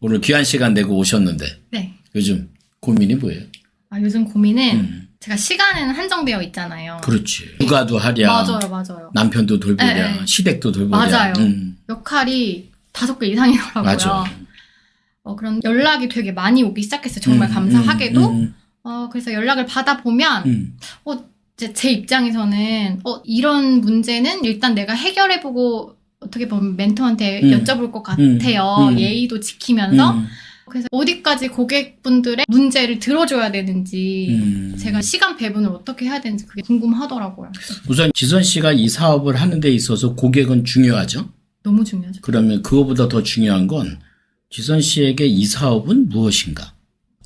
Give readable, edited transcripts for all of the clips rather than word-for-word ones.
오늘 귀한 시간 내고 오셨는데 네. 요즘 고민이 뭐예요? 요즘 고민은 제가 시간은 한정되어 있잖아요. 그렇지. 육아도 하랴. 맞아요. 남편도 돌보랴. 네. 시댁도 돌보랴. 맞아요. 역할이 5개 이상이더라고요. 맞아. 그런 연락이 되게 많이 오기 시작했어요. 정말 감사하게도. 그래서 연락을 받아보면 이제 제 입장에서는 이런 문제는 일단 내가 해결해보고 어떻게 보면 멘토한테 여쭤볼 것 같아요. 예의도 지키면서. 그래서 어디까지 고객분들의 문제를 들어줘야 되는지 제가 시간 배분을 어떻게 해야 되는지 그게 궁금하더라고요. 우선 지선 씨가 이 사업을 하는 데 있어서 고객은 중요하죠? 너무 중요하죠. 그러면 그거보다 더 중요한 건 지선 씨에게 이 사업은 무엇인가?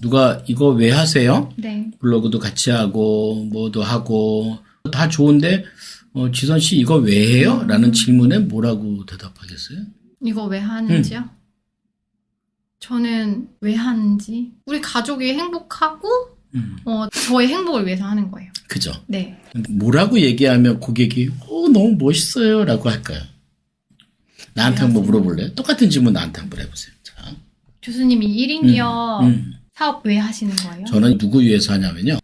누가 이거 왜 하세요? 네. 블로그도 같이 하고 뭐도 하고 다 좋은데 지선 씨 이거 왜 해요? 라는 질문에 뭐라고 대답하겠어요? 이거 왜 하는지요? 저는 왜 하는지 우리 가족이 행복하고 저의 행복을 위해서 하는 거예요. 그죠? 네. 뭐라고 얘기하면 고객이 너무 멋있어요 라고 할까요? 나한테 한번 물어볼래요? 똑같은 질문 나한테 한번 해보세요. 자. 교수님이 1인 기업 사업 왜 하시는 거예요? 저는 누구 위해서 하냐면요.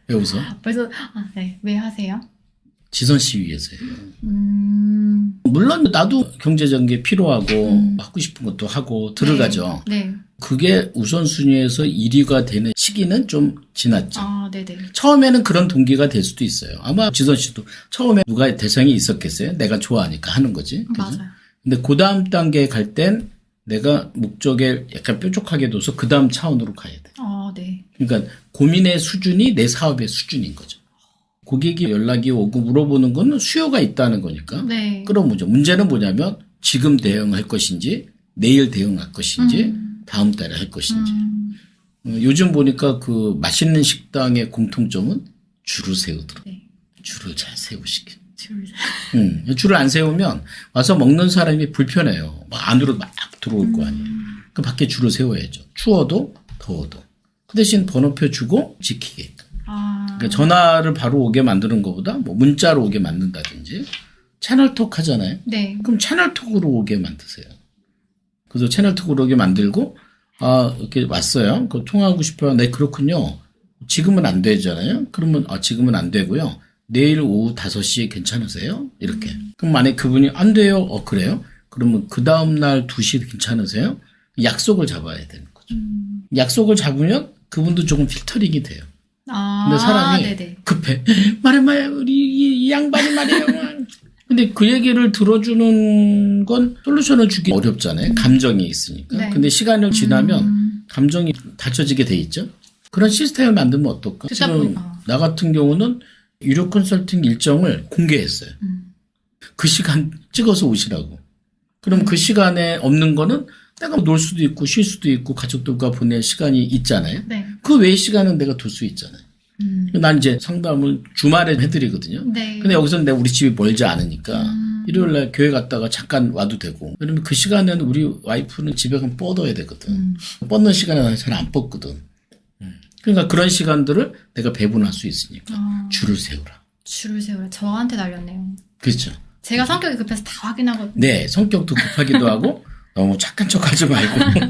왜 웃어? 벌써 네. 왜 하세요? 지선 씨 위해서예요. 물론 나도 경제적인 게 필요하고 하고 싶은 것도 하고 들어가죠. 네. 그게 우선순위에서 1위가 되는 시기는 좀 지났죠. 네네. 처음에는 그런 동기가 될 수도 있어요. 아마 지선 씨도 처음에 누가 대상이 있었겠어요? 내가 좋아하니까 하는 거지. 그죠? 맞아요. 근데 그 다음 단계에 갈 땐 내가 목적에 약간 뾰족하게 둬서 그 다음 차원으로 가야 돼. 네. 그러니까 고민의 수준이 내 사업의 수준인 거죠. 고객이 연락이 오고 물어보는 건 수요가 있다는 거니까 네. 끌어모죠. 문제는 뭐냐면 지금 대응할 것인지 내일 대응할 것인지 다음 달에 할 것인지. 요즘 보니까 그 맛있는 식당의 공통점은 줄을 세우더라고요. 네. 줄을 잘 세우시길. 줄을 안 세우면 와서 먹는 사람이 불편해요. 막 안으로 막 들어올 거 아니에요. 그 밖에 줄을 세워야죠. 추워도 더워도. 그 대신 번호표 주고 지키게끔. 그러니까 전화를 바로 오게 만드는 것보다 뭐 문자로 오게 만든다든지 채널톡 하잖아요. 네. 그럼 채널톡으로 오게 만드세요. 그래서 채널톡으로 오게 만들고 이렇게 왔어요. 그 통화하고 싶어요. 네, 그렇군요. 지금은 안 되잖아요. 그러면 지금은 안 되고요. 내일 오후 5시에 괜찮으세요? 이렇게. 그럼 만약에 그분이 안 돼요. 그래요? 그러면 그 다음날 2시 괜찮으세요? 약속을 잡아야 되는 거죠. 약속을 잡으면 그분도 조금 필터링이 돼요. 근데 사람이 네네. 급해. 말해, 우리 이 양반이 말이에요. 근데 그 얘기를 들어주는 건 솔루션을 주기 어렵잖아요. 감정이 있으니까. 네. 근데 시간을 지나면 감정이 닫혀지게 돼 있죠. 그런 시스템을 만들면 어떨까? 지금 나 같은 경우는 유료 컨설팅 일정을 공개했어요. 그 시간 찍어서 오시라고. 그럼 그 시간에 없는 거는 내가 놀 수도 있고 쉴 수도 있고 가족들과 보낼 시간이 있잖아요. 네. 그 외의 시간은 내가 둘 수 있잖아요. 난 이제 상담을 주말에 해드리거든요. 네. 근데 여기서는 내가 우리 집이 멀지 않으니까 일요일날 교회 갔다가 잠깐 와도 되고. 왜냐면 그 시간에는 우리 와이프는 집에 가면 뻗어야 되거든. 뻗는 시간에 잘 안 뻗거든. 그러니까 그런 시간들을 내가 배분할 수 있으니까 줄을 세우라. 줄을 세우라. 저한테 달렸네요. 그렇죠. 제가 성격이 급해서 다 확인하거든요. 네, 성격도 급하기도 하고 너무 착한 척하지 말고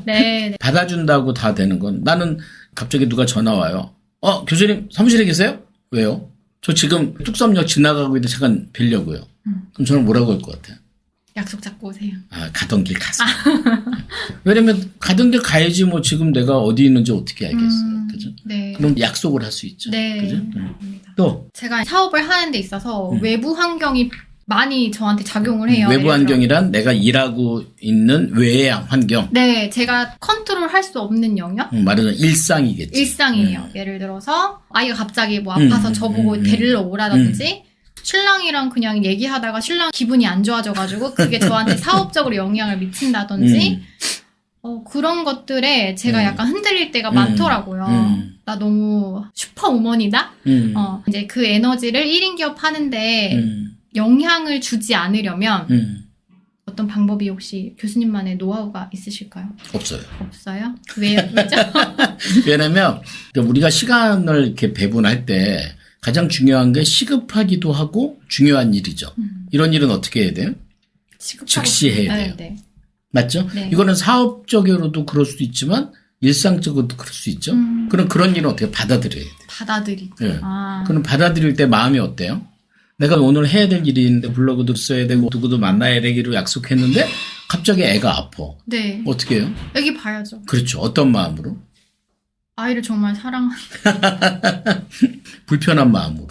네. 받아준다고 다 되는 건 나는 갑자기 누가 전화 와요. 교수님 사무실에 계세요? 왜요? 저 지금 뚝섬역 지나가고 있는데 잠깐 뵈려고요. 그럼 저는 뭐라고 할 것 같아요? 약속 잡고 오세요. 가던 길 가세요. 왜냐면 가던 길 가야지 뭐 지금 내가 어디 있는지 어떻게 알겠어요. 그죠? 네. 그럼 약속을 할 수 있죠. 네. 그죠? 맞습니다. 또 제가 사업을 하는 데 있어서 외부 환경이 많이 저한테 작용을 해요. 외부 환경이란 내가 일하고 있는 외의 환경. 네, 제가 컨트롤할 수 없는 영역? 말하자면 일상이겠지. 일상이에요. 예를 들어서 아이가 갑자기 뭐 아파서 저보고 데리러 오라든지 신랑이랑 그냥 얘기하다가 신랑 기분이 안 좋아져가지고 그게 저한테 사업적으로 영향을 미친다든지 그런 것들에 제가 약간 흔들릴 때가 많더라고요. 나 너무 슈퍼우먼이다? 이제 그 에너지를 1인 기업 하는데 영향을 주지 않으려면 어떤 방법이 혹시 교수님만의 노하우가 있으실까요? 없어요. 없어요? 왜요? 왜죠? 왜냐면 우리가 시간을 이렇게 배분할 때 가장 중요한 게 시급하기도 하고 중요한 일이죠. 이런 일은 어떻게 해야 돼요? 즉시 해야 돼요. 네. 맞죠? 네. 이거는 사업적으로도 그럴 수도 있지만 일상적으로도 그럴 수 있죠. 그럼 그런 일은 어떻게 받아들여야 돼요? 받아들이고. 예. 아. 그럼 받아들일 때 마음이 어때요? 내가 오늘 해야 될 일이 있는데 블로그도 써야 되고 누구도 만나야 되기로 약속했는데 갑자기 애가 아파. 네. 어떻게 해요? 애기 봐야죠. 그렇죠. 어떤 마음으로? 아이를 정말 사랑하는. 불편한 마음으로.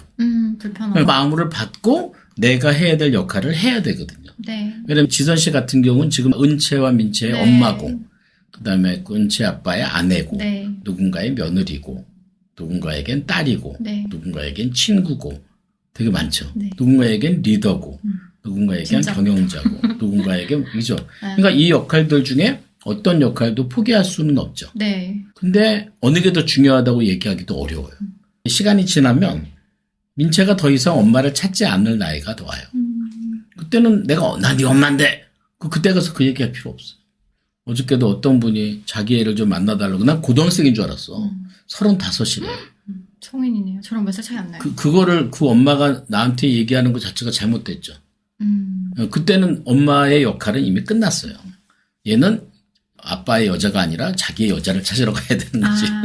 불편한. 마음을 받고 내가 해야 될 역할을 해야 되거든요. 네. 왜냐면 지선 씨 같은 경우는 지금 은채와 민채의 네. 엄마고 그다음에 그 은채 아빠의 아내고 네. 누군가의 며느리고 누군가에겐 딸이고 네. 누군가에겐 친구고 되게 많죠. 네. 누군가에겐 리더고 누군가에겐 진짜. 경영자고 누군가에겐 그죠. 네. 그러니까 이 역할들 중에 어떤 역할도 포기할 수는 없죠. 네. 근데 어느 게 더 중요하다고 얘기하기도 어려워요. 시간이 지나면 민채가 더 이상 엄마를 찾지 않을 나이가 와요. 그때는 내가 나 네 엄마인데 그때 가서 그 얘기할 필요 없어요. 어저께도 어떤 분이 자기 애를 좀 만나달라고 난 고등학생인 줄 알았어. 35이래요. 성인이네요. 저랑 몇 살 차이 안 나요. 그거를 그 엄마가 나한테 얘기하는 것 자체가 잘못됐죠. 그때는 엄마의 역할은 이미 끝났어요. 얘는 아빠의 여자가 아니라 자기의 여자를 찾으러 가야 되는 거지. 아.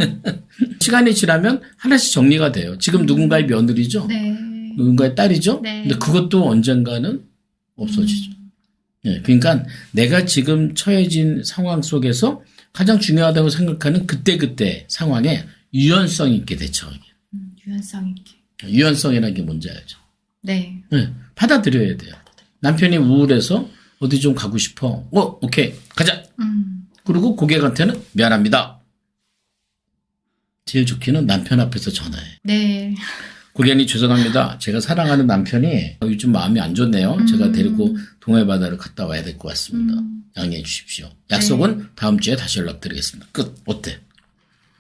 시간이 지나면 하나씩 정리가 돼요. 지금 누군가의 며느리죠. 네. 누군가의 딸이죠. 네. 근데 그것도 언젠가는 없어지죠. 예, 그러니까 내가 지금 처해진 상황 속에서 가장 중요하다고 생각하는 그때 상황에 유연성 있게 대처하기. 유연성 있게. 유연성이라는 게 뭔지 알죠? 네. 예, 받아들여야 돼요. 남편이 우울해서 어디 좀 가고 싶어. 오케이. 가자. 그리고 고객한테는 미안합니다. 제일 좋기는 남편 앞에서 전화해. 네. 고객님 죄송합니다. 제가 사랑하는 남편이 요즘 마음이 안 좋네요. 제가 데리고 동해바다를 갔다 와야 될 것 같습니다. 양해해 주십시오. 약속은 다음 주에 다시 연락드리겠습니다. 끝. 어때?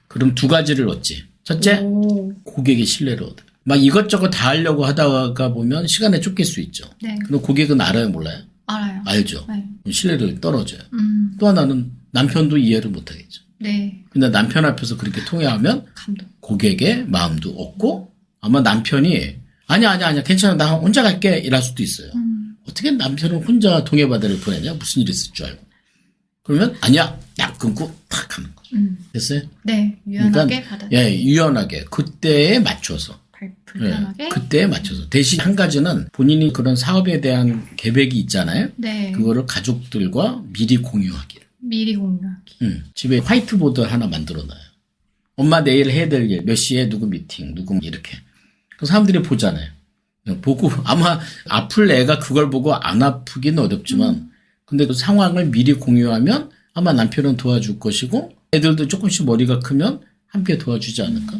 그럼 두 가지를 얻지. 첫째, 오. 고객의 신뢰를 얻어요. 막 이것저것 다 하려고 하다가 보면 시간에 쫓길 수 있죠. 네. 그럼 고객은 알아요, 몰라요? 알아요. 알죠. 네. 신뢰를 떨어져요. 또 하나는 남편도 이해를 못하겠죠. 네. 근데 남편 앞에서 그렇게 통해하면 감동. 고객의 마음도 얻고 아마 남편이 아니야 괜찮아 나 혼자 갈게 이럴 수도 있어요. 어떻게 남편은 혼자 동해바다를 보내냐 무슨 일이 있을 줄 알고 그러면 아니야 딱 끊고 탁 하는 거죠. 됐어요? 네. 유연하게 받아. 예, 유연하게 그때에 맞춰서 불편하게. 예, 그때에 맞춰서 대신 한 가지는 본인이 그런 사업에 대한 계획이 있잖아요. 네. 그거를 가족들과 미리 공유하기를. 미리 공유하기. 집에 화이트보드 하나 만들어놔요. 엄마 내일 해야 될 일, 몇 시에 누구 미팅, 누구 이렇게. 그 사람들이 보잖아요. 보고 아마 아플 애가 그걸 보고 안 아프긴 어렵지만 근데 그 상황을 미리 공유하면 아마 남편은 도와줄 것이고 애들도 조금씩 머리가 크면 함께 도와주지 않을까?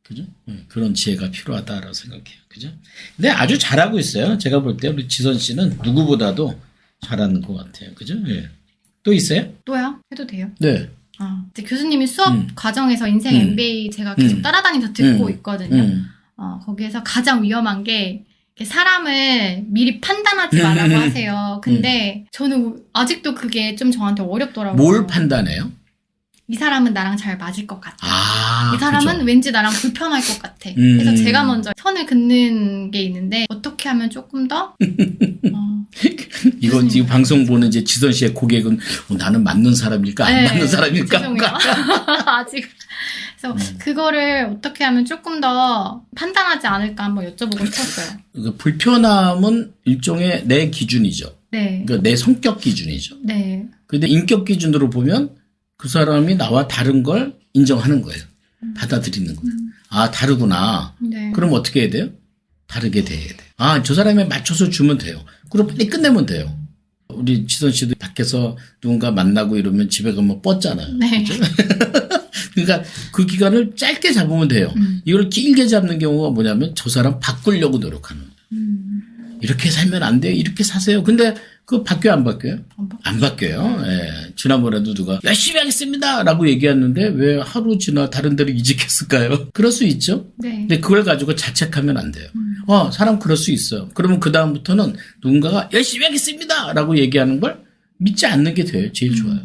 그죠? 그런 지혜가 필요하다라고 생각해요. 그죠? 근데 아주 잘하고 있어요. 제가 볼 때 우리 지선 씨는 누구보다도 잘하는 것 같아요. 그죠? 예. 또 있어요? 또요? 해도 돼요? 네. 이제 교수님이 수업 과정에서 인생 MBA 제가 계속 따라다니면서 듣고 있거든요. 거기에서 가장 위험한 게 사람을 미리 판단하지 말라고 하세요. 근데 저는 아직도 그게 좀 저한테 어렵더라고요. 뭘 판단해요? 이 사람은 나랑 잘 맞을 것 같아. 아, 이 사람은 그죠. 왠지 나랑 불편할 것 같아. 그래서 제가 먼저 선을 긋는 게 있는데 어떻게 하면 조금 더 이건 지금 방송 보는 이제 지선 씨의 고객은 나는 맞는 사람일까 안 맞는 사람일까? 죄송해요. 아직. 그래서 그거를 어떻게 하면 조금 더 판단하지 않을까 한번 여쭤보고 싶었어요. 그 불편함은 일종의 내 기준이죠. 네. 그러니까 내 성격 기준이죠. 네. 근데 인격 기준으로 보면 그 사람이 나와 다른 걸 인정하는 거예요. 받아들이는 거예요. 아, 다르구나. 네. 그럼 어떻게 해야 돼요? 다르게 대해야 돼요. 아, 저 사람에 맞춰서 주면 돼요. 그럼 빨리 끝내면 돼요. 우리 지선 씨도 밖에서 누군가 만나고 이러면 집에 가면 뻗잖아요. 네. 그렇죠? 그러니까 그 기간을 짧게 잡으면 돼요. 이걸 길게 잡는 경우가 뭐냐면 저 사람 바꾸려고 노력하는 거예요. 이렇게 살면 안 돼요. 이렇게 사세요. 근데 그거 바뀌어요? 안 바뀌어요? 안 바뀌어요. 예. 지난번에도 누가 열심히 하겠습니다 라고 얘기했는데 왜 하루 지나 다른 데로 이직했을까요? 그럴 수 있죠. 네. 근데 그걸 가지고 자책하면 안 돼요. 사람 그럴 수 있어요. 그러면 그 다음부터는 누군가가 열심히 하겠습니다 라고 얘기하는 걸 믿지 않는 게 돼요. 제일 좋아요.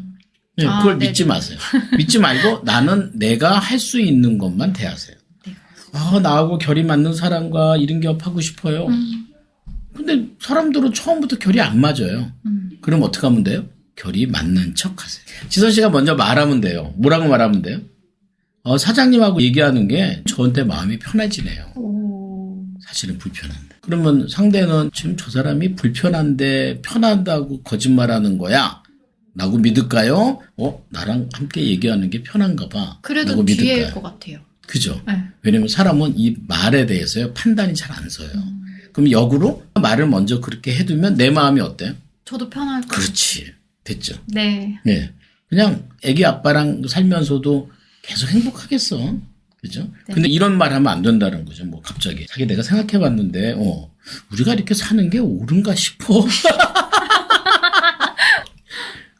네, 그걸 네네. 믿지 마세요. 믿지 말고 나는 내가 할 수 있는 것만 대하세요. 네. 나하고 결이 맞는 사람과 이런 기업하고 싶어요. 근데 사람들은 처음부터 결이 안 맞아요. 그럼 어떻게 하면 돼요? 결이 맞는 척 하세요. 지선 씨가 먼저 말하면 돼요. 뭐라고 말하면 돼요? 사장님하고 얘기하는 게 저한테 마음이 편해지네요. 오. 사실은 불편한데. 그러면 상대는 지금 저 사람이 불편한데 편하다고 거짓말하는 거야? 라고 믿을까요? 나랑 함께 얘기하는 게 편한가 봐. 그래도 라고 뒤에일 믿을까요? 것 같아요. 그죠? 네. 왜냐면 사람은 이 말에 대해서요, 판단이 잘 안 서요. 그럼 역으로 말을 먼저 그렇게 해두면 내 마음이 어때요? 저도 편할 것 같아요. 그렇지. 됐죠? 네. 예. 그냥 애기 아빠랑 살면서도 계속 행복하겠어. 그죠? 네. 근데 이런 말 하면 안 된다는 거죠. 뭐 갑자기. 자기 내가 생각해 봤는데, 우리가 이렇게 사는 게 옳은가 싶어.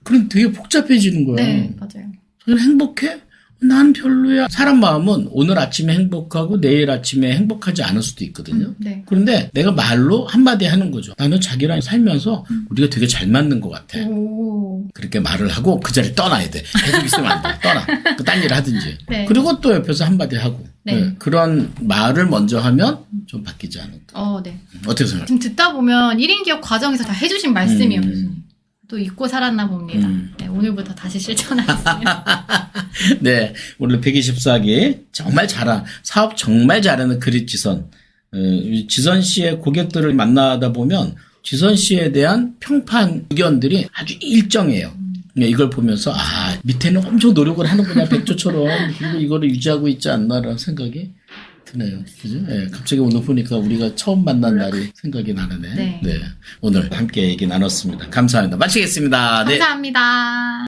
그럼 되게 복잡해지는 거야. 네, 맞아요. 저는 행복해? 난 별로야. 사람 마음은 오늘 아침에 행복하고 내일 아침에 행복하지 않을 수도 있거든요. 네. 그런데 내가 말로 한마디 하는 거죠. 나는 자기랑 살면서 우리가 되게 잘 맞는 것 같아. 오. 그렇게 말을 하고 그 자리에 떠나야 돼. 계속 있으면 안 돼. 떠나. 딴 일을 하든지. 네. 그리고 또 옆에서 한마디 하고. 네. 네. 그런 말을 먼저 하면 좀 바뀌지 않을까. 네. 어떻게 생각해요? 지금 듣다 보면 1인 기업 과정에서 다 해주신 말씀이에요, 교수님. 또 잊고 살았나 봅니다. 네, 오늘부터 다시 실천하겠습니다. 네. 오늘 124기 정말 사업 정말 잘하는 그릿지선. 지선 씨의 고객들을 만나다 보면 지선 씨에 대한 평판 의견들이 아주 일정해요. 이걸 보면서 밑에는 엄청 노력을 하는구나 백조처럼. 그리고 이거를 유지하고 있지 않나라는 생각이 드네요. 그죠? 네, 갑자기 오늘 보니까 우리가 처음 만난 날이 생각이 나네. 네. 네. 오늘 함께 얘기 나눴습니다. 감사합니다. 마치겠습니다. 네. 감사합니다.